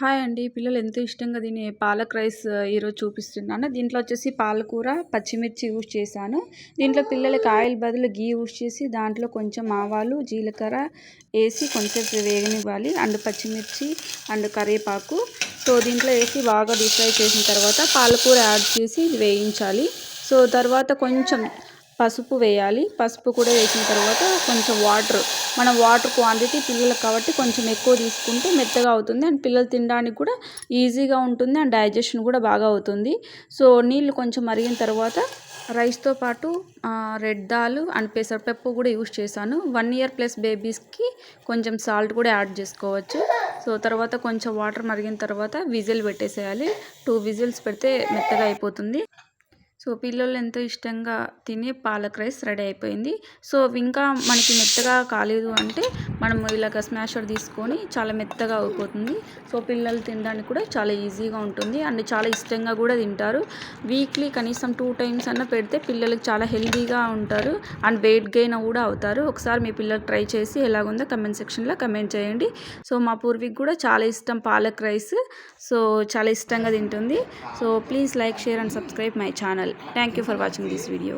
Hi అండి. పిల్లలు ఎంతో ఇష్టంగా తినే పాలక్ రైస్ ఈరోజు చూపిస్తున్నాను. దీంట్లో వచ్చేసి పాలకూర, పచ్చిమిర్చి యూజ్ చేశాను. దీంట్లో పిల్లలకి ఆయిల్ బదులు ఘీ యూజ్ చేసి దాంట్లో కొంచెం ఆవాలు, జీలకర్ర వేసి కొంచెంసేపు వేగనివ్వాలి. అండ్ పచ్చిమిర్చి అండ్ కరివేపాకు. సో దీంట్లో వేసి బాగా డీప్ ఫ్రై చేసిన తర్వాత పాలకూర యాడ్ చేసి ఇది వేయించాలి. సో తర్వాత కొంచెం పసుపు వేయాలి. పసుపు కూడా వేసిన తర్వాత కొంచెం మనం వాటర్ క్వాంటిటీ పిల్లలకు కాబట్టి కొంచెం ఎక్కువ తీసుకుంటే మెత్తగా అవుతుంది అండ్ పిల్లలు తినడానికి కూడా ఈజీగా ఉంటుంది అండ్ డైజెషన్ కూడా బాగా అవుతుంది. సో నీళ్ళు కొంచెం మరిగిన తర్వాత రైస్తో పాటు రెడ్ దాల్ అండ్ పెసరపప్పు కూడా యూజ్ చేశాను. 1 ఇయర్ ప్లస్ బేబీస్కి కొంచెం సాల్ట్ కూడా యాడ్ చేసుకోవచ్చు. సో తర్వాత కొంచెం వాటర్ మరిగిన తర్వాత విజిల్ పెట్టేసేయాలి. 2 విజిల్స్ పెడితే మెత్తగా అయిపోతుంది. సో పిల్లలు ఎంతో ఇష్టంగా తినే పాలక్ రైస్ రెడీ అయిపోయింది. సో ఇంకా మనకి మెత్తగా కాలేదు అంటే మనం ఇలాగ స్మాషర్ తీసుకొని చాలా మెత్తగా అయిపోతుంది. సో పిల్లలు తినడానికి కూడా చాలా ఈజీగా ఉంటుంది అండ్ చాలా ఇష్టంగా కూడా తింటారు. వీక్లీ కనీసం 2 టైమ్స్ అన్న పెడితే పిల్లలకి చాలా హెల్తీగా ఉంటారు అండ్ వెయిట్ గెయిన్ కూడా అవుతారు. ఒకసారి మీ పిల్లలు ట్రై చేసి ఎలాగుందో కమెంట్ సెక్షన్లో కమెంట్ చేయండి. సో మా పూర్వీకి కూడా చాలా ఇష్టం పాలక్ రైస్. సో చాలా ఇష్టంగా తింటుంది. So please like, share and subscribe my channel. Thank you for watching this video.